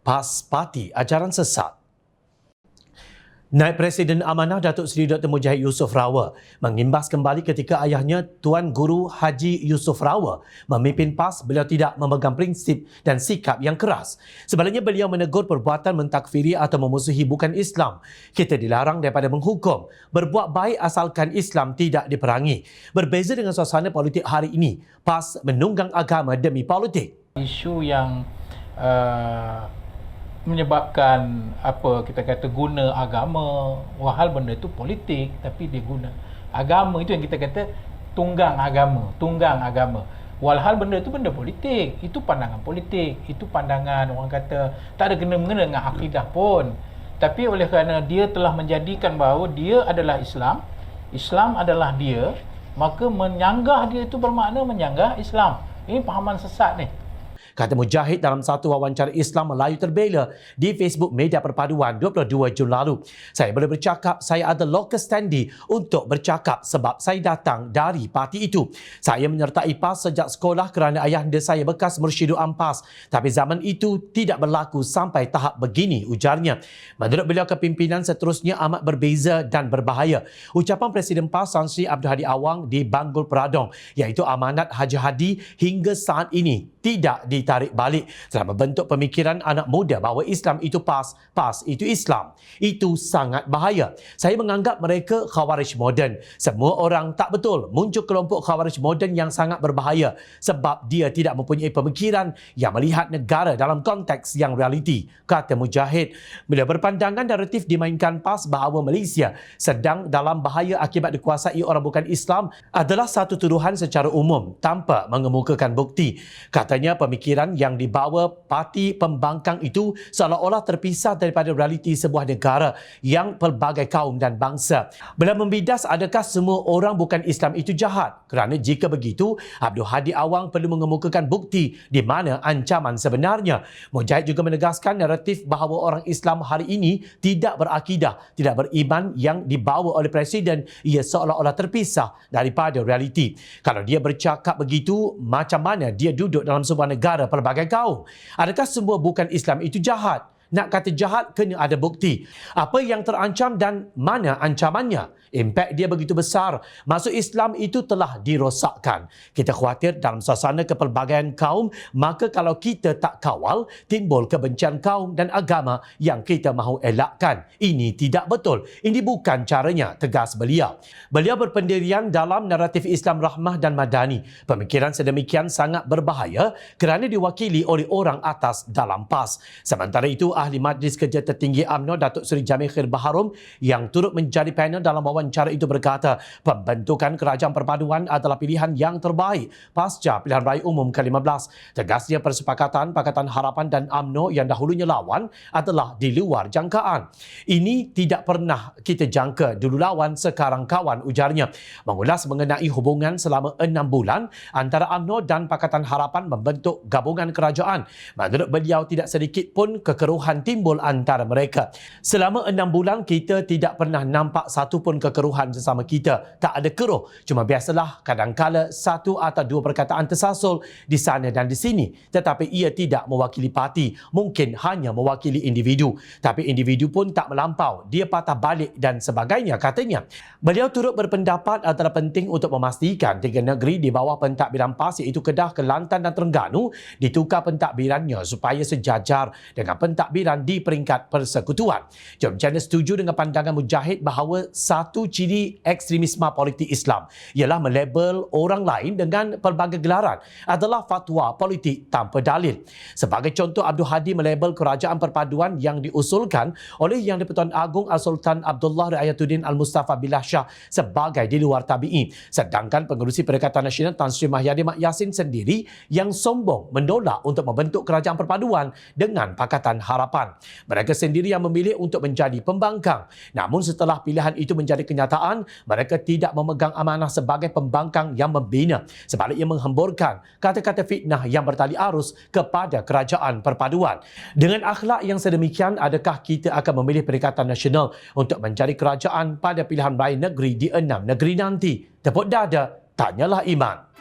PAS Parti Ajaran Sesat. Naib Presiden Amanah Datuk Seri Dr. Mujahid Yusof Rawal mengimbas kembali ketika ayahnya Tuan Guru Haji Yusof Rawal memimpin PAS, beliau tidak memegang prinsip dan sikap yang keras. Sebaliknya beliau menegur perbuatan mentakfiri atau memusuhi bukan Islam. Kita dilarang daripada menghukum. Berbuat baik asalkan Islam tidak diperangi. Berbeza dengan suasana politik hari ini, PAS menunggang agama demi politik. Isu yang menyebabkan kita kata guna agama, walhal benda itu politik tapi dia guna agama, itu yang kita kata tunggang agama, walhal benda itu benda politik, itu pandangan politik, itu pandangan orang kata tak ada kena-mengena dengan akidah pun, tapi oleh kerana dia telah menjadikan bahawa dia adalah Islam adalah dia, maka menyanggah dia itu bermakna menyanggah Islam. Ini pahaman sesat ni. Kata Mujahid dalam satu wawancara Islam Melayu terbela di Facebook Media Perpaduan 22 Jun lalu. Saya boleh bercakap saya ada locus standi untuk bercakap sebab saya datang dari parti itu. Saya menyertai PAS sejak sekolah kerana ayahanda saya bekas Mursyidul Ampas. Tapi zaman itu tidak berlaku sampai tahap begini, ujarnya. Menurut beliau, kepimpinan seterusnya amat berbeza dan berbahaya. Ucapan Presiden PAS Tan Sri Abdul Hadi Awang di Banggul Peradong, iaitu amanat Haji Hadi hingga saat ini tidak ditarik balik, telah membentuk pemikiran anak muda bahawa Islam itu PAS, PAS itu Islam. Itu sangat bahaya. Saya menganggap mereka khawarij moden. Semua orang tak betul. Muncul kelompok khawarij moden yang sangat berbahaya sebab dia tidak mempunyai pemikiran yang melihat negara dalam konteks yang realiti, kata Mujahid. Bila berpandangan naratif dimainkan PAS bahawa Malaysia sedang dalam bahaya akibat dikuasai orang bukan Islam adalah satu tuduhan secara umum tanpa mengemukakan bukti. Katanya pemikiran yang dibawa parti pembangkang itu seolah-olah terpisah daripada realiti sebuah negara yang pelbagai kaum dan bangsa. Beliau membidas adakah semua orang bukan Islam itu jahat? Kerana jika begitu, Abdul Hadi Awang perlu mengemukakan bukti di mana ancaman sebenarnya. Mujahid juga menegaskan naratif bahawa orang Islam hari ini tidak berakidah, tidak beriman yang dibawa oleh Presiden, ia seolah-olah terpisah daripada realiti. Kalau dia bercakap begitu, macam mana dia duduk dalam sebuah negara pelbagai kaum? Adakah semua bukan Islam itu jahat? Nak kata jahat, kena ada bukti. Apa yang terancam dan mana ancamannya? Impak dia begitu besar. Masuk Islam itu telah dirosakkan. Kita khawatir dalam suasana kepelbagaian kaum, maka kalau kita tak kawal, timbul kebencian kaum dan agama yang kita mahu elakkan. Ini tidak betul. Ini bukan caranya, tegas beliau. Beliau berpendirian dalam naratif Islam rahmah dan madani. Pemikiran sedemikian sangat berbahaya kerana diwakili oleh orang atas dalam PAS. Sementara itu, Ahli Majlis Kerja Tertinggi UMNO Datuk Seri Jamil Khair Baharom yang turut menjadi panel dalam wawancara itu berkata, pembentukan kerajaan perpaduan adalah pilihan yang terbaik pasca pilihan raya umum ke-15. Tegasnya persepakatan Pakatan Harapan dan UMNO yang dahulunya lawan adalah di luar jangkaan. Ini tidak pernah kita jangka, dulu lawan sekarang kawan, ujarnya. Mengulas mengenai hubungan selama 6 bulan antara UMNO dan Pakatan Harapan membentuk gabungan kerajaan. Menurut beliau, tidak sedikit pun kekeruhan timbul antara mereka. Selama 6 bulan kita tidak pernah nampak satu pun kekeruhan sesama kita. Tak ada keruh. Cuma biasalah kadangkala satu atau dua perkataan tersasul di sana dan di sini. Tetapi ia tidak mewakili parti. Mungkin hanya mewakili individu. Tapi individu pun tak melampau. Dia patah balik dan sebagainya, katanya. Beliau turut berpendapat adalah penting untuk memastikan 3 negeri di bawah pentadbiran PAS iaitu Kedah, Kelantan dan Terengganu ditukar pentadbirannya supaya sejajar dengan pentadbiran di peringkat persekutuan. Jurubicara setuju dengan pandangan Mujahid bahawa satu ciri ekstremisme politik Islam ialah melabel orang lain dengan pelbagai gelaran adalah fatwa politik tanpa dalil. Sebagai contoh, Abdul Hadi melabel kerajaan perpaduan yang diusulkan oleh Yang di-Pertuan Agong Al-Sultan Abdullah Riayatuddin Al-Mustafa Billah Shah sebagai di luar tabi'i. Sedangkan pengerusi Perikatan Nasional Tan Sri Mahyadi Mak Yassin sendiri yang sombong menolak untuk membentuk kerajaan perpaduan dengan Pakatan Harapan. Mereka sendiri yang memilih untuk menjadi pembangkang. Namun setelah pilihan itu menjadi kenyataan, mereka tidak memegang amanah sebagai pembangkang yang membina. Sebaliknya menghamburkan kata-kata fitnah yang bertali arus kepada kerajaan perpaduan. Dengan akhlak yang sedemikian, adakah kita akan memilih Perikatan Nasional untuk menjadi kerajaan pada pilihan raya negeri di 6 negeri nanti? Tepuk dada, tanyalah iman.